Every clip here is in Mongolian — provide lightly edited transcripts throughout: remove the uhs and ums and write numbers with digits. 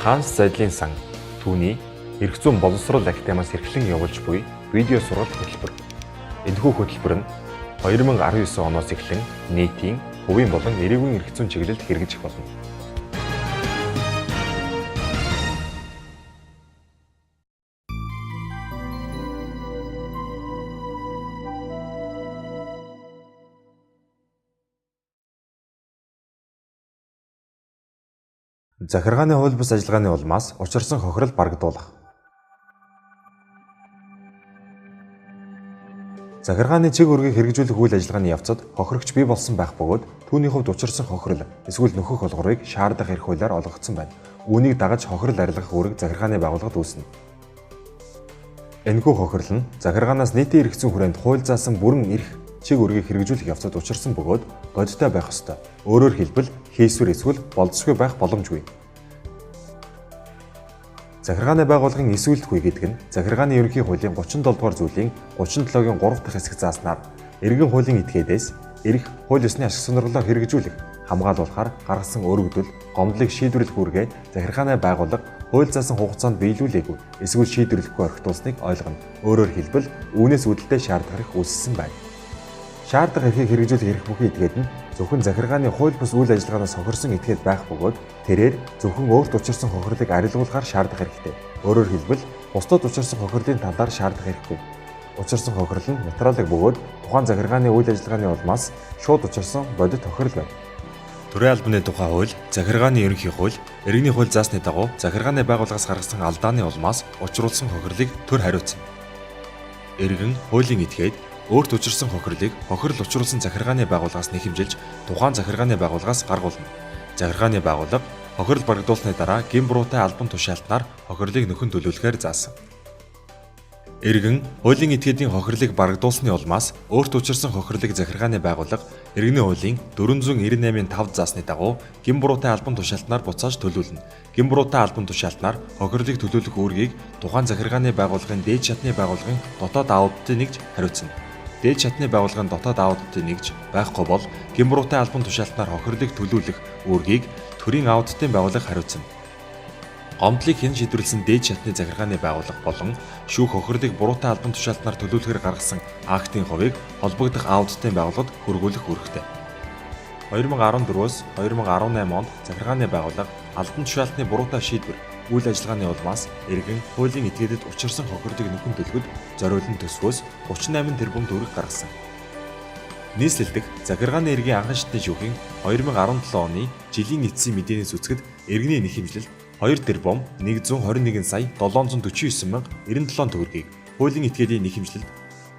Ханс Задлын сан түүний эрх зүйн боловсрол академиас эрхлэн явуулж буй видео сургалт хөтөлбөр. Энэхүү хөтөлбөр нь 2019 оноос эхлэн нийтийн хувийн болон эрүүгийн эрх зүйн чиглэлд хэрэгжих болно. Захиргааны хууль бус ажиллагааны улмаас учирсан хохирол барагдуулах. Захиргааны чиг үүргийг хэрэгжүүлэх үйл ажиллагааны явцад хохирогч бий болсон байх бөгөөд түүний хувьд учирсан хохирол эсвэл нөхөх олгорыг шаардах эрх хуулиар олгогдсон байна. Үүнийг дагаж хохирол арилгах үүрэг захиргааны байгууллагад үүснэ. Энэхүү хохирол нь захиргаанаас нийтийн эрх зүйн хүрээнд хууль заасан бүрэн эрх чиг үүргийг хэрэгжүүлэх явцад учирсан бөгөөд годтой байх ёстой. Өөрөөр хэлбэл хийсвэр эсвэл болзошгүй байх боломжгүй. Захиргааны байгууллагын эсвэлтгүй гэдэг нь захиргааны ерөнхий хуулийн 37 дугаар зүйлийн 37-гийн 3 дахь хэсэг зааснаар эргэн хуулийн этгээдээс эрх хууль ёсны ашиг сонирхлоо хэрэгжүүлэх, хамгаалуулахаар гаргасан өргөдөл, гомдлыг шийдвэрлэх үүргээ захиргааны байгууллага хууль заасан хугацаанд биелүүлээгүй эсвэл шийдвэрлэхгүй орхитуулсныг ойлгоно. Өөрөөр хэлбэл үүнээс үүдэлтэй шаардах эрх үүссэн байна. Шаардах эрхийг хэрэгжүүлэх эрх бүхий этгээд нь зөвхөн захиргааны хууль бус үйл ажиллагаанаас хохирсон этгээд байх бөгөөд тэрээр зөвхөн өөрт учирсан хохирлыг арилгуулахаар шаардах хэрэгтэй. Өөрөөр хэлбэл бусдад учирсан хохирлын талаар шаардах хэрэггүй. Учирсан хохирол нь материалыг бөгөөд тухайн захиргааны үйл ажиллагааны улмаас шууд учирсан бодит хохирол байна. Төрийн албаны тухай хууль, захиргааны ерөнхий хууль, иргэний хууль заасны дагуу захиргааны байгууллагаас гаргасан алдааны улмаас учруулсан хохирлыг төр хариуцна. Иргэн хуулийн этгээд өөрт учирсан хохирлыг хохирол учруулсан захиргааны байгууллагаас нэхэмжилж тухайн захиргааны байгууллагаас гаргуулна. Захиргааны байгууллага хохирол барагдуулсны дараа гин буруутай албан тушаалтнаар хохирлыг нөхөн төлөвлөхөөр заасан. Иргэн хуулийн этгээдийн хохирлыг барагдуулсны улмаас өөрт учирсан хохирлыг захиргааны байгууллага иргэний хуулийн 498-5 заасны дагуу гин буруутай албан тушаалтнаар буцааж төлөвлөнө. Гин буруутай албан тушаалтнаар хохирлыг төлөвлөх үүргийг тухайн захиргааны байгууллагын дээд шатны байгууллагын дотоод аудитын нэгж хариуцна. Дээд шатны байгууллагын дотоод аудитын нэгж байхгүй бол гин буруутай албан тушаалтнаар хохирлыг төлөвлөх үүргийг төрийн аудитын байгууллага хариуцна. Гомдлыг хэн шийдвэрлсэн дээд шатны захиргааны байгууллага болон шүүх хохирлыг буруутай албан тушаалтнаар төлөвлөхөөр гаргасан актын хувийг холбогдох аудитын байгууллагад хөргүүлэх үүрэгтэй. 2014-өөс 2018 онд захиргааны байгууллага албан тушаалтны буруутай шийдвэр үйл ажиллагааны улмаас иргэн хуулийн этгээдэд учирсан хохирлыг нөхөн төлөхөд зориулсан төсвөөс 38 тэрбум төгрөг гаргасан. Нийслэлдэх захиргааны иргэний анхан шатны шүүхийн 2017 оны жилийн эцсийн мэдээнээс үзэхэд иргэний нэхэмжлэлд 2 тэрбум 121 сая 749 мянга 97 төгрөгийг, хуулийн этгээдийн нэхэмжлэлд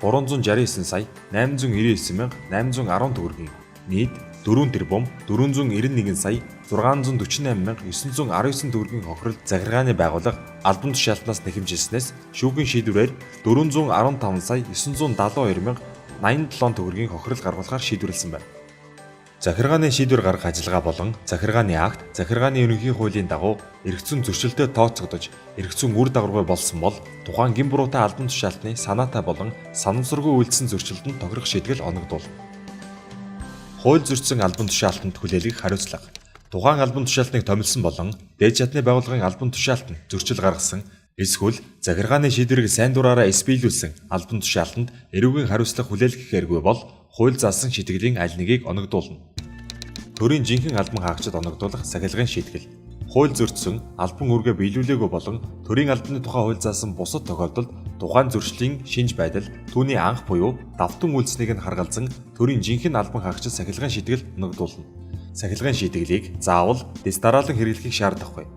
369 сая 899 мянга 810 төгрөгийг, нийт 4 тэрбум 491 сая 648 мянга 919 төгрөгийн хохирол захиргааны байгууллага албан тушаалтнаас нэхэмжилснээс шүүхийн шийдвэрээр 415 сая 972 мянга 87 төгрөгийн хохирол гаргуулахаар шийдвэрлсэн байна. Захиргааны шийдвэр гаргах ажиллагаа болон захиргааны акт, захиргааны ерөнхий хуулийн дагуу эрх зүйн зөрчилдөд тооцогдож, эрх зүйн үр дагаваргүй болсон бол тухайн гин буруутай албан тушаалтны санаатай болон санамсаргүй үйлдэлсэн зөрчилдөнд тохирох шийтгэл оногдуулна. Хууль зөрчсөн албан тушаалтанд хүлээлгэх хариуцлага. Тухайн албан тушаалтныг томилсон болон дээд шатны байгууллагын албан тушаалтанд зөрчил гаргасан эсвэл захиргааны шийдвэрийг сайн дураараа эс биелүүлсэн албан тушаалтанд эрүүгийн хариуцлага хүлээлгэх хэрэггүй бол хууль заасан шийтгэлийн аль нэгийг оногдуулна. Төрийн жинхэнэ албан хаагчид оногдуулах сахилгын шийтгэл. Хууль зөрчсөн албан үүргээ биелүүлээгүй болон төрийн албаны тухай хууль заасан бусад тохиолдолд тухайн зөрчлийн шинж байдал түүний анх буюу давтан үйлснэг нь харгалзан төрийн жинхэнэ албан хаагчид сахилгын шийтгэл оногдуулна. Сахилгын шийтгэлийг заавал дэс дараалан хэрэглэхийг шаардахгүй.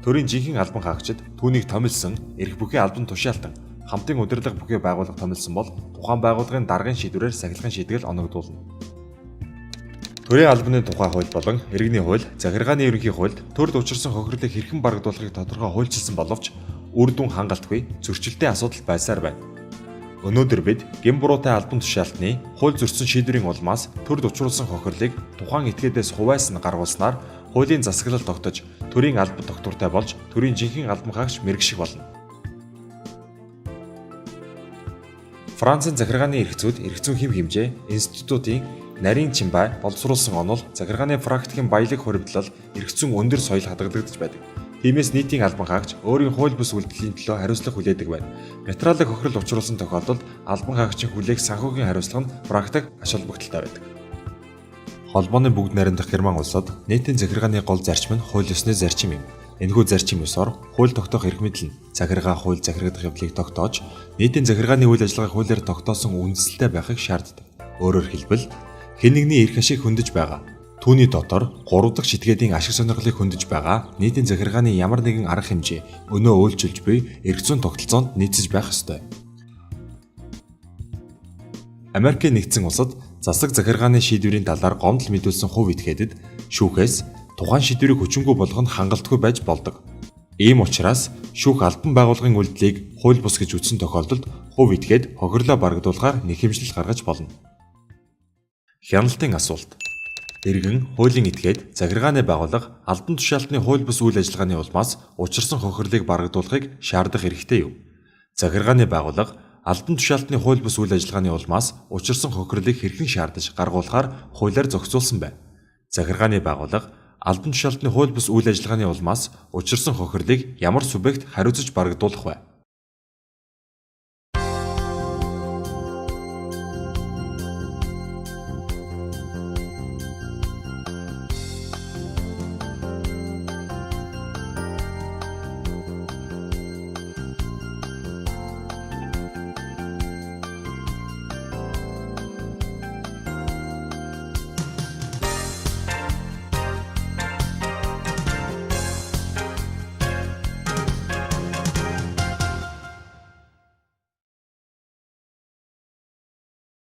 Төрийн жинхэнэ албан хаагчид түүнийг томилсон эрх бүхий албан тушаалтан хамтын удирдлага бүхий байгууллага томилсон бол тухайн байгууллагын даргын шийдвэрээр сахилгын шийтгэл оногдуулна. Төрийн албаны тухай хууль болон иргэний хууль, захиргааны ерөнхий хуульд төрд учирсан хохирлыг хэрхэн барагдуулахыг тодорхой хуульчилсан боловч үр дүн хангалтгүй зөрчилтэй асуудал байсаар байна. Өнөөдөр бид гин буруутай албан тушаалтны хууль зөрчсөн шийдвэрийн улмаас төрд учруулсан хохирлыг тухайн этгээдээс хуваасан гаргуулснаар хуулийн засаглал тогтож, төрийн албан тогтвортой болж, төрийн жинхэнэ албан хаагч мэргэших болно. Францын захиргааны эрх зүйд эрх зүйн хэм хэмжээ институтын нарийн чимбай боловсруулсан онол захиргааны практикийн баялаг хуримтлал эрх зүйн өндөр соёл хадгалагдаж байдаг. Тиймээс нийтийн албан хаагч өөрийн хууль бус үйлдэлийн төлөө хариуцлага хүлээдэг байна. Материалын хохирол учруулсан тохиолдолд албан хаагчийн хүлээх санхүүгийн хариуцлага нь практик ач холбогдолтой байдаг. Холбооны бүгд найрамдах Герман улсад нийтийн захиргааны гол зарчим нь хууль ёсны зарчим юм. Энэхүү зарчим ёсоор хууль тогтоох эрх мэдэл нь захиргаа хууль захирагдах явдлыг тогтоож, нийтийн захиргааны үйл ажиллагааг хуулиар тогтоосон үндсэлтэй байхыг шаарддаг. Өөрөөр хэлбэл, хэн нэгний эрх ашиг хөндөж байгаа. Түүний дотор 3 дахь шитгээдийн ашиг сонирхлыг хөндөж байгаа нийтийн захиргааны ямар нэгэн арга хэмжээ өнөө үйлчилж буй эрх зүйн тогтолцоонд нийцэж байх ёстой. Америкийн нэгдсэн улсад засаг захиргааны шийдвэрийн талаар гомдол мэдүүлсэн хувь этгээдэд шүүхээс тухайн шийдвэрийг хүчингүй болгох нь хангалтгүй байж болдог. Ийм учраас шүүх албан байгууллагын үйлдэлийг хууль бус гэж үзсэн тохиолдолд хувь этгээд хохирлоо барагдуулахаар нэхэмжлэл гаргаж болно. Хяналтын асуулт. Иргэн хуулийн этгээд захиргааны байгууллага албан тушаалтны хууль бус үйл ажиллагааны улмаас учирсан хохирлыг барагдуулахыг шаардах эрхтэй юу? Захиргааны байгууллага албан тушаалтны хууль бус үйл ажиллагааны улмаас учирсан хохирлыг хэрхэн шаардаж гаргуулахаар хуулиар зохицуулсан байна. Захиргааны байгууллага албан тушаалтны хууль бус үйл ажиллагааны улмаас учирсан хохирлыг ямар субъект хариуцаж барагдуулах вэ?